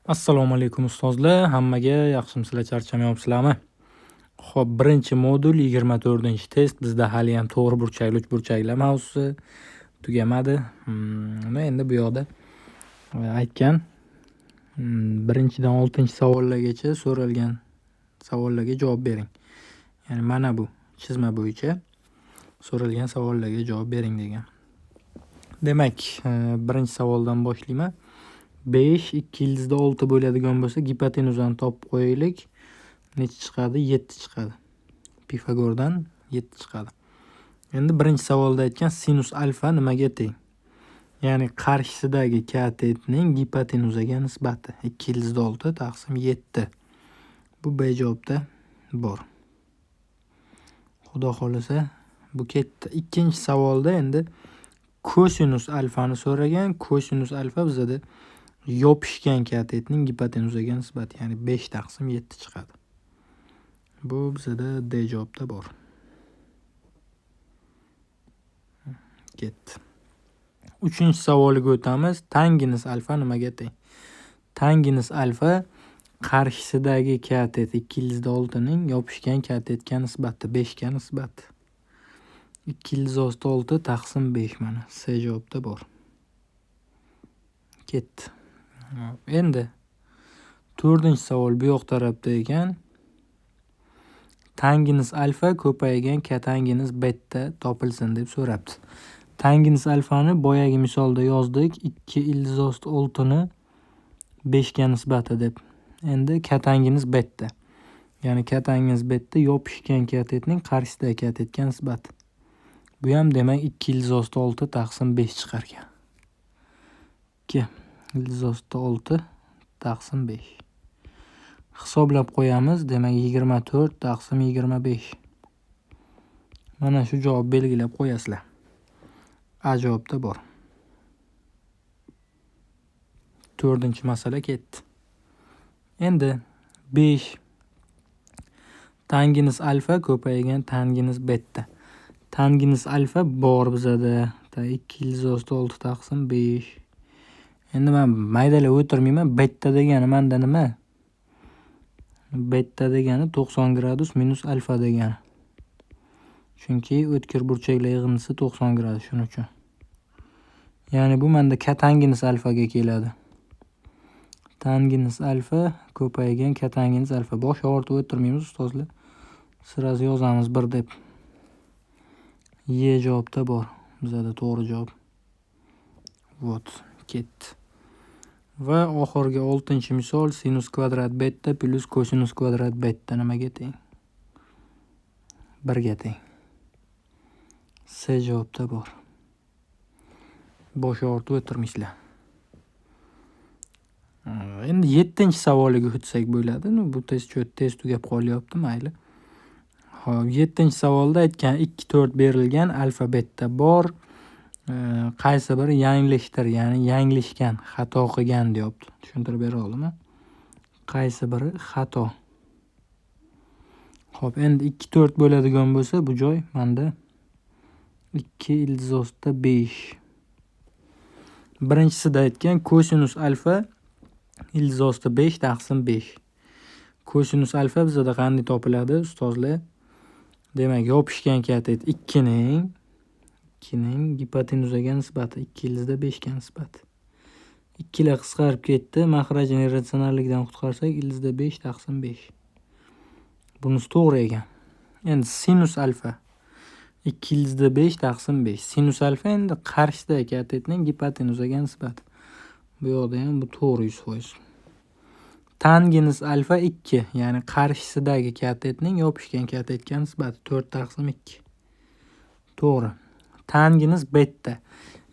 Assalomu alaykum ustozlar. Hammaga yaxshimisizlar, charchamayapsizlarmi? Xo'p, birinchi modul 24-test. Bizda hali ham to'g'ri burchakli, uch burchakli mavzusi tugamadi. Endi bu yoqda aytgan birinchidan 6-savollargacha so'ralgan savollarga javob bering. Ya'ni mana bu chizma bo'yicha so'ralgan savollarga javob bering degan. Demak, birinchi savoldan boshlayman. 5 2 yildizda 6 bo'ladigan bo'lsa, gipotenuzani topib qo'yaylik. Necha chiqadi? 7 chiqadi. Pifagordan 7 chiqadi. Endi birinchi savolda aytgan sinus alfa nimaga teng? Ya'ni qarshisidagi katetning gipotenuzaga nisbati 2 yildizda 6 taqsim 7. Bu B javobda bor. Xudo xolasa bu ketdi. Ikkinchi savolda endi kosinus alfani so'ragan. Kosinus alfa bizada yopishgan katetning gipotenuzaga nisbati, ya'ni 5 taqsim 7 chiqadi. Bu bizada D javobda bor. Ketdi. Uchinchi savoliga o'tamiz. Tanginus alfa nimaga teng? Tanginus alfa qarshisidagi katet 2 yildizda 6 ning yopishgan katetga nisbati 5 ga nisbati. 2 yildizda 6 taqsim 5 mana. C javobda bor. Ketdi. Endi 4-savol bu yoq tarafda ekan. Tanginus alfa ko'paygan katanginus beta topilsin deb so'rabdi. Tanginus alfani boyagi misolda yozdik. 2 yildizda 6 ni 5 ga nisbati deb. Endi katanginus beta. Ya'ni katanginus beta yopishgan katetning qarshisidagi katetga nisbati. Bu ham demak 2 yildizda 6 taqsim 5 chiqar ekan. 2 yildizda 6 taqsim 5. Hisoblab qo'yamiz. Demak 24 taqsim 25. Mana shu javob belgilab qo'yasizlar. A javobda bor. 4-masala ketdi. Endi 5 tanginus alfa ko'paygan tanginus beta. Tanginus alfa bor bizada. 2 yildizda 6 taqsim 5. Endi men maydalab o'tirmayman. Beta degani menda nima? Beta degani 90 gradus minus alfa degani. Chunki o'tkir burchaklar yig'indisi 90 gradus shuning uchun. Ya'ni bu menda katanginus alfaga keladi. Tanginus alfa ko'paygan katanginus alfa. Bosh og'ritib o'tirmaymiz ustozlar. Sirasi yozamiz 1 deb. Y javobda bor. Bizada to'g'ri javob. Vot, ketdi. Va oxirgi 6-misol sinus kvadrat beta plus kosinus kvadrat beta nimaga teng? 1 ga teng. C javobda bor. Bosh og'ritib o'tirmaysizlar. Endi 7-savoliga o'tsak bo'ladi. Bu test tugab qolyapti, mayli. Xo'p, 7-savolda aytgan 2 4 berilgan alfa beta bor. Qaysi biri yanglishdir, ya'ni yanglishgan, xato qilgan deyapti. Tushuntirib bera oldimmi? Qaysi biri xato? Xo'p, endi 2 4 bo'ladigan bo'lsa, bu joy menda 2 yildizda 5. Birinchisida aytgan kosinus alfa yildizda 5 taqsim 5. Kosinus alfa bizada qanday topiladi ustozlar? Demak, yopishgan katet 2 ning gipotenuzaga nisbati 2 yildizda 5 ga nisbati. 2 lar qisqarib ketdi. Maxrajni irratsionallikdan qutqarsak yildizda 5 taqsim 5. Bunisi to'g'ri ekan. Endi sinus alfa 2 yildizda 5 taqsim 5. Sinus alfa endi qarshisidagi katetning gipotenuzaga nisbati. Bu yoqda ham bu to'g'ri 100%. Tanginus alfa 2, ya'ni qarshisidagi katetning yopishgan katetga nisbati 4 taqsim 2. To'g'ri. Tanginus beta.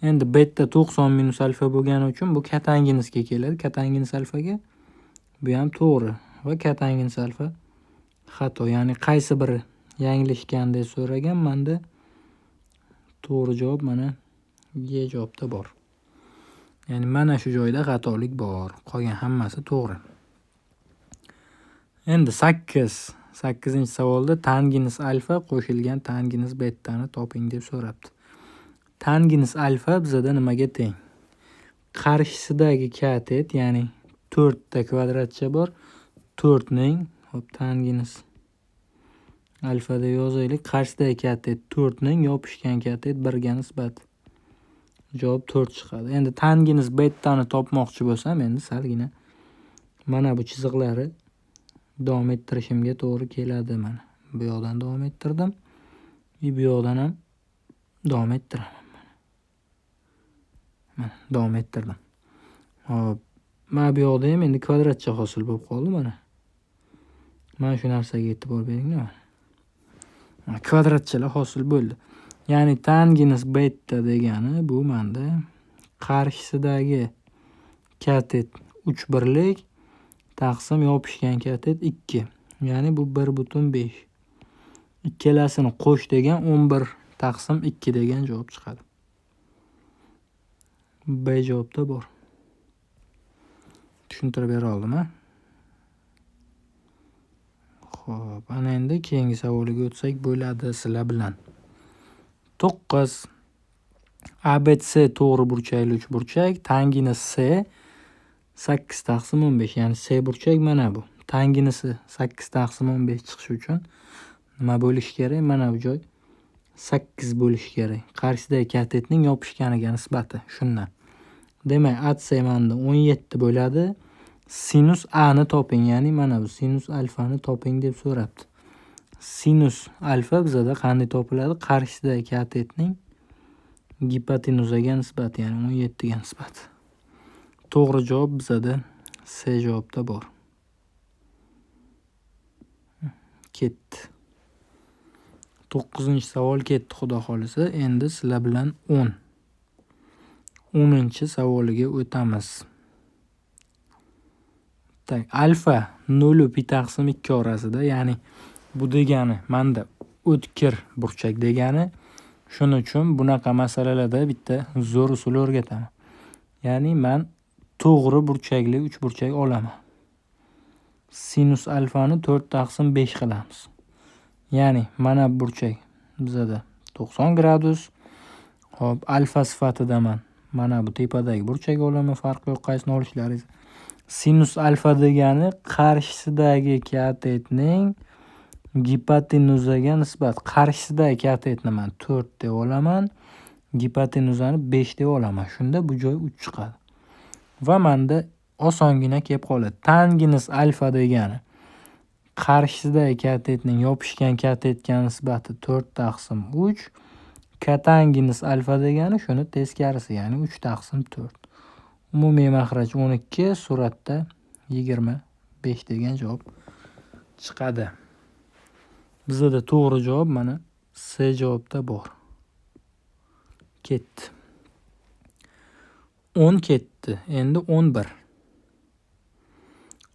Endi beta 90 minus alfa bo'lgani uchun bu katanginusga keladi. Katanginus alfaga bu ham to'g'ri. Va katanginus alfa xato. Ya'ni qaysi biri yanglishgan deb so'ragan. Menda to'g'ri javob mana Y javobda bor. Ya'ni mana shu joyda xatolik bor. Qolgan hammasi to'g'ri. Endi 8-savolda tanginus alfa qo'shilgan tanginus betani toping deb so'rabdi. Tanginus alfa bizada nimaga teng? Qarshisidagi katet, ya'ni 4 ta kvadratcha bor. 4 ning tangens alfa deb yozaylik. Qarshisidagi katet 4 ning yopishgan katet 1 ga nisbat. Javob 4 chiqadi. Endi tangens betani topmoqchi bo'lsam, endi salgina mana bu chiziqlari davom ettirishimga to'g'ri keladi. Mana bu yoqdan davom ettirdim. Bu yoqdan ham davom ettiraman. Mana davom ettirdim. Hop, mana bu yoqda ham endi kvadratcha hosil bo'lib qoldi mana. Mana shu narsaga e'tibor beringlar. Mana kvadratchalar hosil bo'ldi. Ya'ni tangens beta degani bu menda qarshisidagi katet 3 birlik taqsim yopishgan katet 2. Ya'ni bu 1,5. Ikkalasini qo'sh degan 11 taqsim 2 degan javob chiqadi. B javobda bor. Tushuntirib bera oldimmi? Xo'p, ana endi keyingi savoliga o'tsak bo'ladi sizlar bilan. 9. ABC to'g'ri burchakli uchburchak, tangensi 8 taqsim 15. Ya'ni C burchak mana bu. Tangensi 8 taqsim 15 chiqishi uchun nima bo'lishi kerak? Mana bu joy 8 bo'lishi kerak. Qarshisidagi katetning yopishganiga nisbati shundan. Demak, AC manda 17 bo'ladi. Sinus A ni toping, ya'ni mana bu sinus alfani toping deb so'rabdi. Sinus alfa bizada qanday topiladi? Qarshisidagi katetning gipotenuzaga nisbati, ya'ni 17 ga nisbati. To'g'ri javob bizada C javobda bor. Ketdi. 9-savol ketdi, xudo xolisa. Endi sizlar bilan 10. 10-savoliga o'tamiz. Tak, alfa 0 pi taqsim 2 orasida, ya'ni bu degani menda o'tkir burchak degani. Shuning uchun bunaqa masalalarda bitta zo'r usul o'rgataman. Ya'ni men to'g'ri burchakli uchburchak olaman. Sinus alfani 4 taqsim 5 qilamiz. Ya'ni mana bu burchak bizada 90 gradus. Hop, alfa sifatida mana bu tepadagi burchak olaman, farqi yo'q qaysini olishlaringiz. Sinus alfa degani qarshisidagi katetning gipotenuzaga nisbat. Qarshisidagi katetni men 4 deb olaman, gipotenuzani 5 deb olaman. Shunda bu joy 3 chiqadi. Va menda osongina kelib qoladi. Tangens alfa degani qarshisidagi katetning yopishgan katetga nisbati 4 taqsim 3. Katangens alfa degani shuni teskarisi, ya'ni 3 taqsim 4. Umumiy makhraj 12, suratda 25 degan javob chiqadi. Bizda to'g'ri javob mana C javobda bor. Ketdi. 10 ketdi. Endi 11.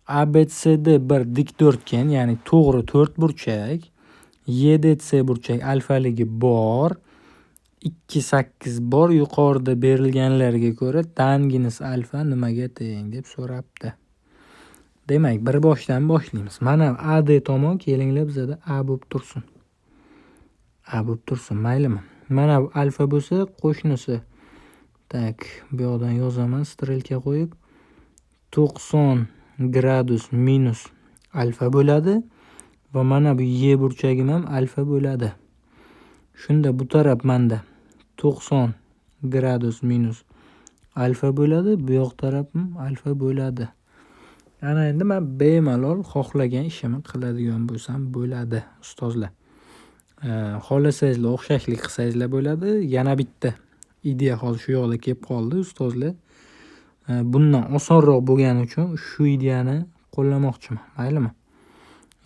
ABCD bir dikto'rtgen, ya'ni to'g'ri 4 burchak. YDC burchak alfaligi bor. 2, 8 bor. Yuqorida berilganlarga ko'ra tangens alfa nimaga teng deb so'rabdi. Demak, bir boshdan boshlaymiz. Mana AD tomon kelinglar, bizada A bo'lib tursin. A bo'lib tursin, maylimi? Mana bu alfa bo'lsa, qo'shnisi. Tak, bu yoqdan yozaman strelka qo'yib. 90 gradus minus alfa bo'ladi va mana bu Y burchagim ham alfa bo'ladi. Shunda bu taraf menda 90 gradus minus alfa bo'ladi, bu yoq taraf ham alfa bo'ladi. Ana endi men bemalol xohlagan ishimni qiladigan bo'lsam bo'ladi, ustozlar. Xohlasangizlar o'xshashlik qilsangizlar bo'ladi. Yana bitta ideya hozir shu yoqda kelib qoldi, ustozlar. Bundan osonroq bo'lgani uchun shu ideyani qo'llamoqchiman, maylimi?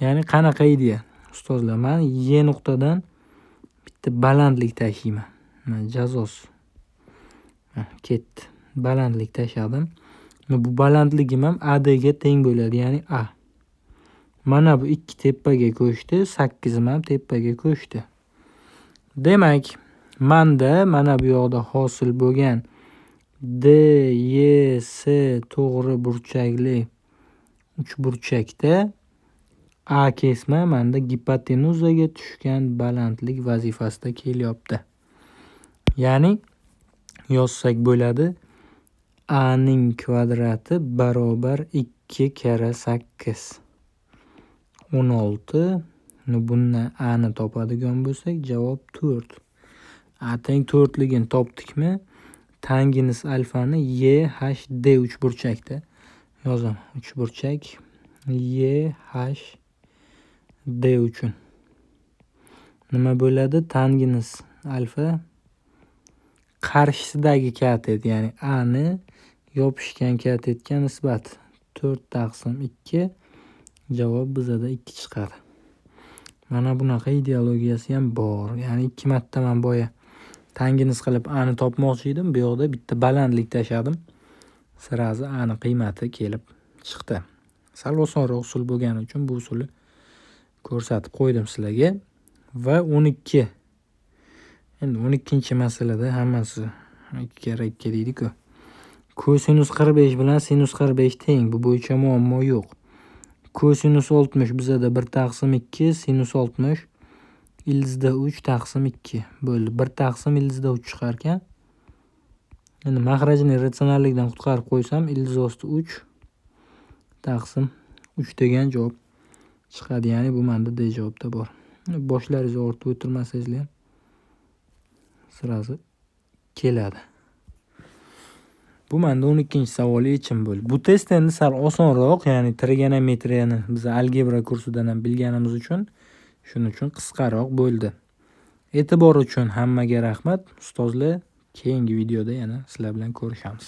Ya'ni qanaqa ideya? Ustozlar, men Y nuqtadan bitta balandlik tashlayman. Jazoz. Ketdi. Balandlik tashladim. Bu balandligim ham AD ga teng bo'ladi, ya'ni A. Mana bu 2 tepaga ko'chdi, 8 ham tepaga ko'chdi. Demak, menda mana bu yoqda hosil bo'lgan DYS to'g'ri burchakli uchburchakda A kesma menda gipotenuzaga tushgan balandlik vazifasida kelyapti. Ya'ni yozsak bo'ladi a ning kvadrati barobar 2 kara 8. 16. Bundan a ni topadigan bo'lsak, javob 4. A teng 4ligini topdikmi? Tangens alfani y h d uchburchakda yozaman. Uchburchak y h d uchun nima bo'ladi? Tangens alfa qarshisidagi katet, ya'ni a ni yopishgan katetga nisbat 4/2. Javob bizada 2 chiqadi. Mana bunaqa ideologiyasi ham bor. Ya'ni 2 marta men boya tangens qilib a ni topmoqchi edim. Bu yoqda bitta balandlik tashadim. Sirazi a ni qiymati kelib chiqdi. Sal osonroq usul bo'lgani uchun bu usulni ko'rsatib qo'ydim sizlarga. Va 12. Endi 12-masalada hammasi 2 kara 2 deydi-ku. Kosinus 45 bilan sinus 45 teng. Bu bo'yicha muammo yo'q. Kosinus 60 bizada 1/2, sinus 60 ildizda 3/2 bo'ldi. 1/3 chiqar ekan. Endi mahrajini ratsionallikdan qutqarib qo'ysam, ildiz osti 3/3 degan javob chiqadi. Ya'ni bu menda D javobda bor. Boshlaringizni ortib o'tirmasangizlar ham sirazi keladi. Bu menda 12-savol yechim bo'ldi. Bu test endi sal osonroq, ya'ni trigonometriyani biz algebra kursidan ham bilganimiz uchun, shuning uchun qisqaroq bo'ldi. E'tibor uchun hammaga rahmat. Ustozlar, keyingi videoda yana sizlar bilan ko'rishamiz.